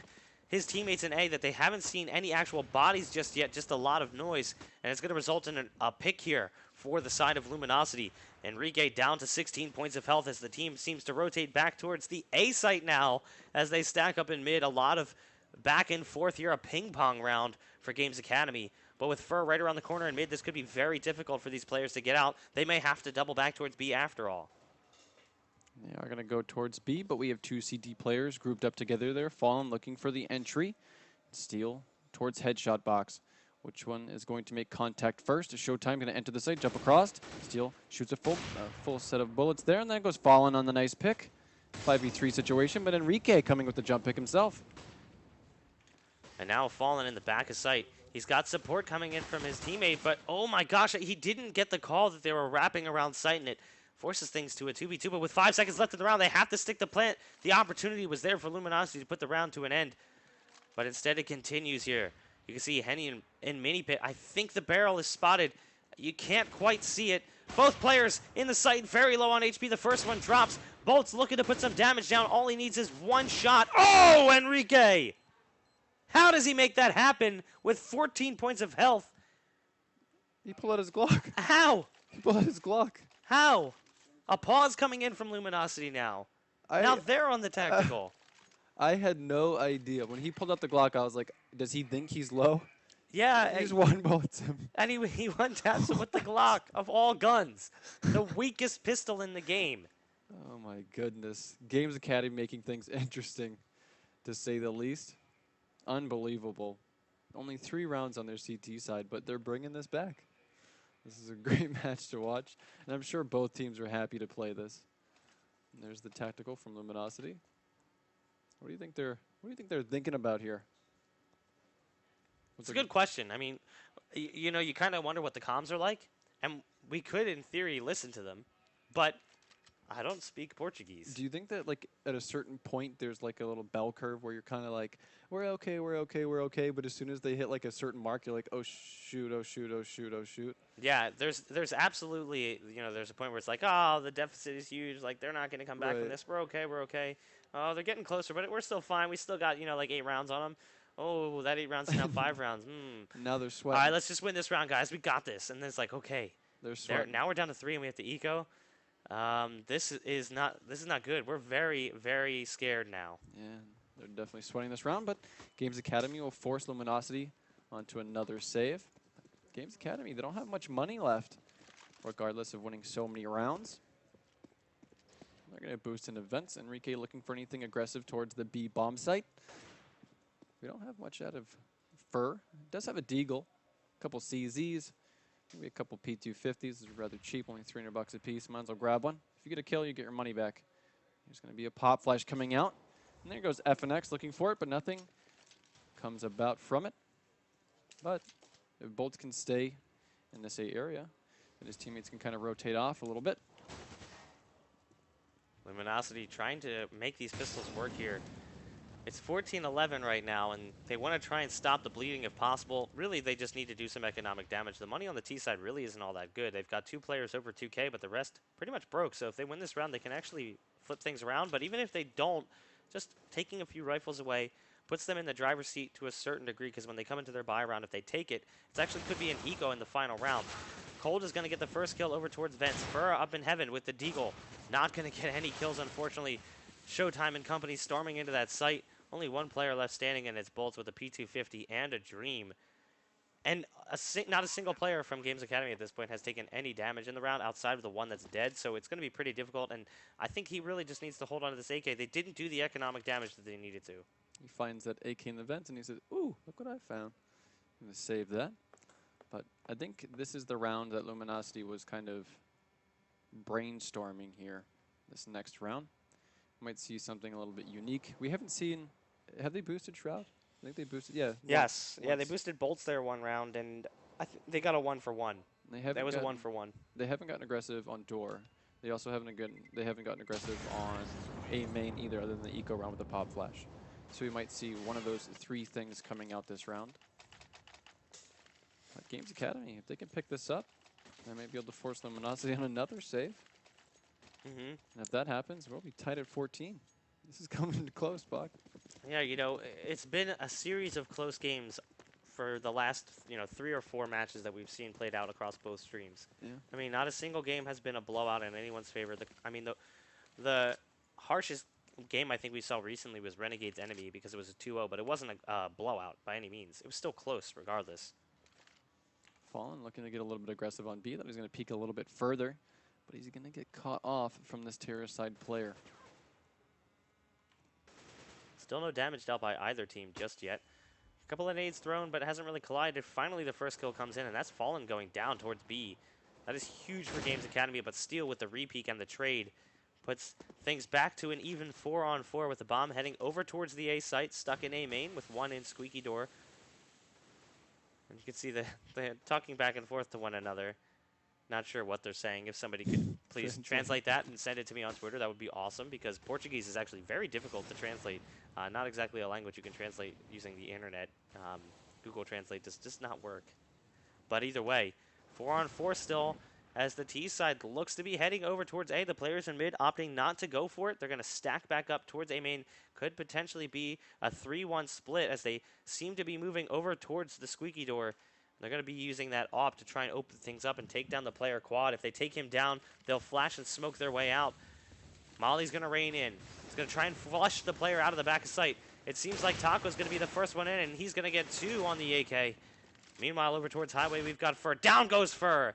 his teammates in A that they haven't seen any actual bodies just yet, just a lot of noise, and it's going to result in a pick here for the side of Luminosity. Enrique down to 16 points of health as the team seems to rotate back towards the A site now as they stack up in mid. A lot of back and forth here, a ping pong round for Games Academy. But with Fur right around the corner in mid, this could be very difficult for these players to get out. They may have to double back towards B after all. They are going to go towards B, but we have 2 CT players grouped up together there. Fallen looking for the entry. Steel towards headshot box. Which one is going to make contact first? Showtime going to enter the site, jump across. Steel shoots a full set of bullets there, and then goes Fallen on the nice pick. 5v3 situation, but Enrique coming with the jump pick himself. And now Fallen in the back of sight. He's got support coming in from his teammate, but oh my gosh, he didn't get the call that they were wrapping around sight, and it forces things to a 2v2, but with 5 seconds left in the round, they have to stick the plant. The opportunity was there for Luminosity to put the round to an end, but instead it continues here. You can see Henny in mini pit. I think the barrel is spotted. You can't quite see it. Both players in the site, very low on HP. The first one drops. Bolt's looking to put some damage down. All he needs is 1 shot. Oh, Enrique! How does he make that happen with 14 points of health? He pulled out his Glock. How? He pulled out his Glock. How? A pause coming in from Luminosity now. Now they're on the tactical. I had no idea. When he pulled out the Glock, I was like, does he think he's low? Yeah. He's 1 bullet to him. And he one-taps him with the Glock of all guns. The weakest pistol in the game. Oh, my goodness. Games Academy making things interesting, to say the least. Unbelievable. Only 3 rounds on their CT side, but they're bringing this back. This is a great match to watch, and I'm sure both teams are happy to play this. And there's the tactical from Luminosity. What do you think they're thinking about here? It's a good question. I mean, you know, you kind of wonder what the comms are like, and we could, in theory, listen to them, but I don't speak Portuguese. Do you think that, like, at a certain point, there's like a little bell curve where you're kind of like, we're okay, we're okay, we're okay, but as soon as they hit like a certain mark, you're like, oh shoot, oh shoot, oh shoot, oh shoot. Yeah, there's absolutely, you know, there's a point where it's like, oh, the deficit is huge, like they're not going to come back from this. We're okay, we're okay. Oh, they're getting closer, but we're still fine. We still got, you know, like 8 rounds on them. Oh, that 8 rounds is now 5 rounds. Now they're sweating. All right, let's just win this round, guys. We got this. And then it's like, okay, they're sweating. Now we're down to 3 and we have to eco. This is not good. We're very, very scared now. Yeah, they're definitely sweating this round, but Games Academy will force Luminosity onto another save. Games Academy, they don't have much money left, regardless of winning so many rounds. They're going to boost in events. Enrique looking for anything aggressive towards the B bomb site. We don't have much out of Fur. It does have a Deagle, a couple CZs, maybe a couple P250s. These are rather cheap, only 300 bucks a piece. Might as well grab one. If you get a kill, you get your money back. There's going to be a pop flash coming out. And there goes FNX looking for it, but nothing comes about from it. But if Bolt can stay in this A area, then his teammates can kind of rotate off a little bit. Luminosity trying to make these pistols work here. It's 14-11 right now, and they want to try and stop the bleeding if possible. Really, they just need to do some economic damage. The money on the T side really isn't all that good. They've got 2 players over 2K, but the rest pretty much broke. So if they win this round, they can actually flip things around. But even if they don't, just taking a few rifles away puts them in the driver's seat to a certain degree, because when they come into their buy round, if they take it, it actually could be an eco in the final round. Cold is going to get the first kill over towards Vents. Fur up in heaven with the Deagle. Not going to get any kills, unfortunately. Showtime and company storming into that site. Only 1 player left standing, and it's Bolts with a P250 and a Dream. And not a single player from Games Academy at this point has taken any damage in the round outside of the one that's dead, so it's going to be pretty difficult, and I think he really just needs to hold on to this AK. They didn't do the economic damage that they needed to. He finds that AK in the vent, and he says, ooh, look what I found. I'm going to save that. But I think this is the round that Luminosity was kind of brainstorming here, this next round. Might see something a little bit unique. We haven't seen... Have they boosted Shroud? I think they boosted, yeah. Yes, yeah, they boosted Bolts there one round, and they got a 1-for-1. That was a 1-for-1. They haven't gotten aggressive on door. They also haven't gotten aggressive on A main either, other than the eco round with the pop flash. So we might see one of those 3 things coming out this round. But Games Academy, if they can pick this up, they might be able to force Luminosity on another save. And if that happens, we'll be tight at 14. This is coming close, Bach. Yeah, you know, it's been a series of close games for the last, 3 or 4 matches that we've seen played out across both streams. Yeah. I mean, not a single game has been a blowout in anyone's favor. The harshest game I think we saw recently was Renegade's Enemy, because it was a 2-0, but it wasn't a blowout by any means. It was still close regardless. Fallen looking to get a little bit aggressive on B. Thought he was going to peek a little bit further, but he's going to get caught off from this terrorist side player. Still no damage dealt by either team just yet. A couple of nades thrown, but it hasn't really collided. Finally, the first kill comes in, and that's Fallen going down towards B. That is huge for Games Academy, but Steel with the repeak and the trade puts things back to an even 4-on-4 with the bomb heading over towards the A site, stuck in A main with 1 in Squeaky Door. And you can see they're talking back and forth to one another. Not sure what they're saying. If somebody could please translate that and send it to me on Twitter, that would be awesome, because Portuguese is actually very difficult to translate. Not exactly a language you can translate using the internet. Google Translate does not work. But either way, 4-on-4 still, as the T side looks to be heading over towards A. The players in mid opting not to go for it. They're going to stack back up towards A main. Could potentially be a 3-1 split, as they seem to be moving over towards the Squeaky Door. They're going to be using that AWP to try and open things up and take down the player quad. If they take him down, they'll flash and smoke their way out. Molly's going to rain in. He's going to try and flush the player out of the back of sight. It seems like Taco's going to be the first one in, and he's going to get 2 on the AK. Meanwhile, over towards Highway, we've got Fur. Down goes Fur!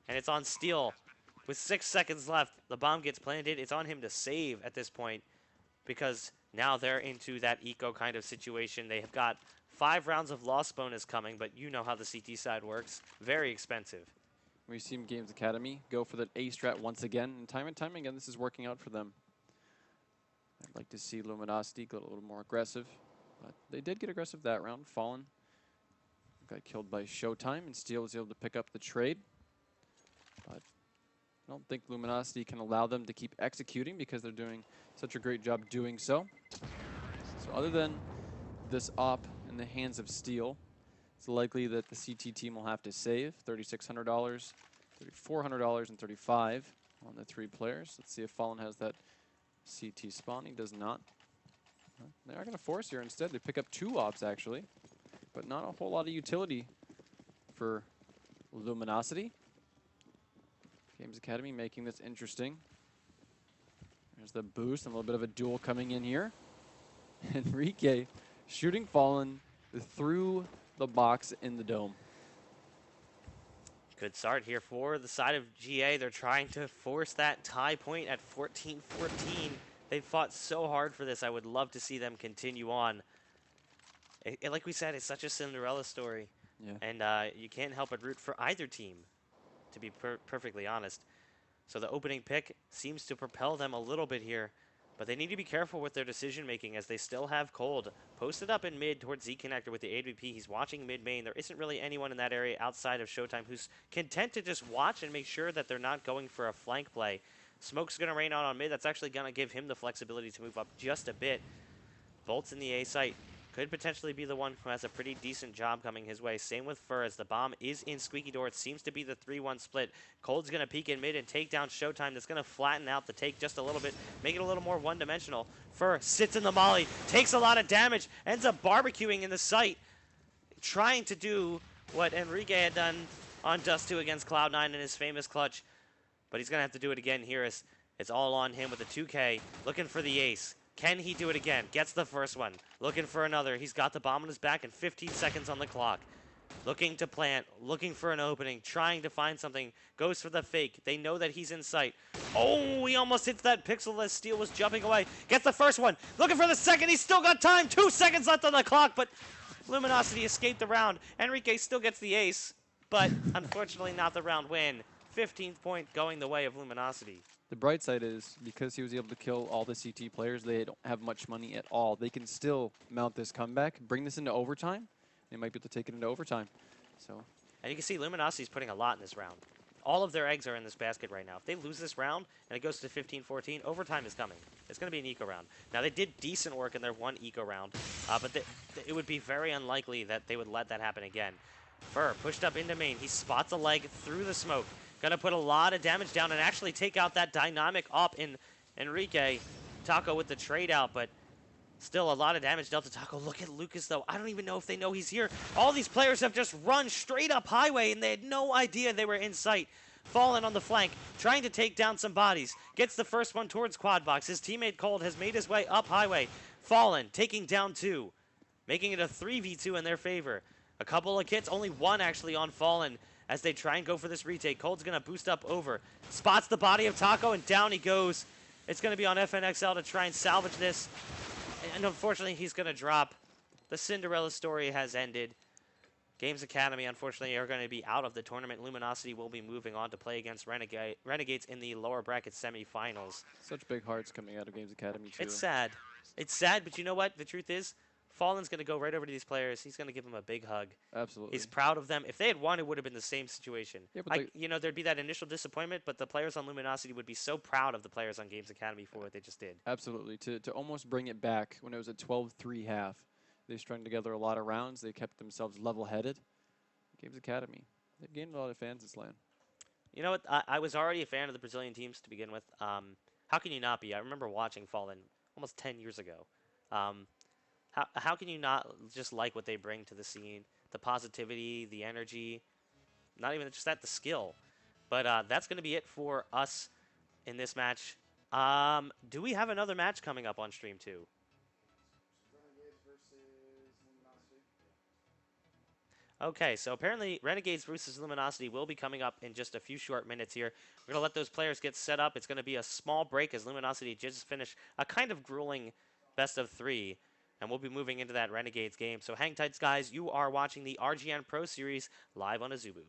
And it's on Steel. With 6 seconds left, the bomb gets planted. It's on him to save at this point, because now they're into that eco kind of situation. They have got 5 rounds of loss bonus coming, but you know how the CT side works. Very expensive. We've seen Games Academy go for that A strat once again, and time again, this is working out for them. I'd like to see Luminosity get a little more aggressive, but they did get aggressive that round. Fallen got killed by Showtime, and Steel was able to pick up the trade. But I don't think Luminosity can allow them to keep executing, because they're doing such a great job doing so. So other than this op in the hands of Steel, it's likely that the CT team will have to save $3,600, $3,400, and $35 on the 3 players. Let's see if Fallen has that CT spawn. He does not. They are going to force here instead. They pick up 2 ops, actually, but not a whole lot of utility for Luminosity. Games Academy making this interesting. There's the boost and a little bit of a duel coming in here. Enrique shooting Fallen through the box in the dome. Good start here for the side of GA. They're trying to force that tie point at 14-14. They fought so hard for this. I would love to see them continue on. Like we said, it's such a Cinderella story. Yeah. And you can't help but root for either team, to be perfectly honest. So the opening pick seems to propel them a little bit here. But they need to be careful with their decision making as they still have Cold posted up in mid towards Z connector with the AWP. He's watching mid main. There isn't really anyone in that area outside of Showtime who's content to just watch and make sure that they're not going for a flank play. Smoke's going to rain out on mid. That's actually going to give him the flexibility to move up just a bit. Volt's in the A site. Could potentially be the one who has a pretty decent job coming his way. Same with Fur as the bomb is in Squeaky Door. It seems to be the 3-1 split. Cold's going to peek in mid and take down Showtime. That's going to flatten out the take just a little bit, make it a little more one-dimensional. Fur sits in the molly, takes a lot of damage, ends up barbecuing in the site, trying to do what Enrique had done on Dust 2 against Cloud9 in his famous clutch. But he's going to have to do it again here as it's all on him with a 2K, looking for the ace. Can he do it again? Gets the first one. Looking for another. He's got the bomb on his back and 15 seconds on the clock. Looking to plant. Looking for an opening. Trying to find something. Goes for the fake. They know that he's in sight. Oh, he almost hits that pixel as Steel was jumping away. Gets the first one. Looking for the second. He's still got time. 2 seconds left on the clock, but Luminosity escaped the round. Enrique still gets the ace, but unfortunately not the round win. 15th point going the way of Luminosity. The bright side is, because he was able to kill all the CT players, they don't have much money at all. They can still mount this comeback, bring this into overtime. They might be able to take it into overtime. So, and you can see Luminosity's putting a lot in this round. All of their eggs are in this basket right now. If they lose this round and it goes to 15-14, overtime is coming. It's going to be an eco round. Now, they did decent work in their one eco round, but it would be very unlikely that they would let that happen again. Fur pushed up into main. He spots a leg through the smoke. Going to put a lot of damage down and actually take out that dynamic op in Enrique. Taco with the trade out, but still a lot of damage dealt to Taco. Look at Lucas, though. I don't even know if they know he's here. All these players have just run straight up highway, and they had no idea they were in sight. Fallen on the flank, trying to take down some bodies. Gets the first one towards quad box. His teammate Cold has made his way up highway. Fallen, taking down 2. Making it a 3v2 in their favor. A couple of kits, only 1 actually on Fallen, as they try and go for this retake. Cold's going to boost up over. Spots the body of Taco, and down he goes. It's going to be on FNXL to try and salvage this. And unfortunately, he's going to drop. The Cinderella story has ended. Games Academy, unfortunately, are going to be out of the tournament. Luminosity will be moving on to play against Renegades in the lower bracket semifinals. such big hearts coming out of Games Academy, too. It's sad. It's sad, but you know what? The truth is, Fallen's going to go right over to these players. He's going to give them a big hug. Absolutely. He's proud of them. If they had won, it would have been the same situation. Yeah, but you know, there'd be that initial disappointment, but the players on Luminosity would be so proud of the players on Games Academy for what they just did. Absolutely. To almost bring it back when it was a 12-3 half, they strung together a lot of rounds. They kept themselves level-headed. Games Academy, they've gained a lot of fans this LAN. You know what? I was already a fan of the Brazilian teams to begin with. How can you not be? I remember watching Fallen almost 10 years ago. How can you not just like what they bring to the scene? The positivity, the energy, not even just that, the skill. But that's going to be it for us in this match. Do we have another match coming up on stream too? Okay, so apparently Renegades versus Luminosity will be coming up in just a few short minutes here. We're going to let those players get set up. It's going to be a small break as Luminosity just finished a kind of grueling best of 3. And we'll be moving into that Renegades game. So hang tight, guys. You are watching the RGN Pro Series live on Azubu.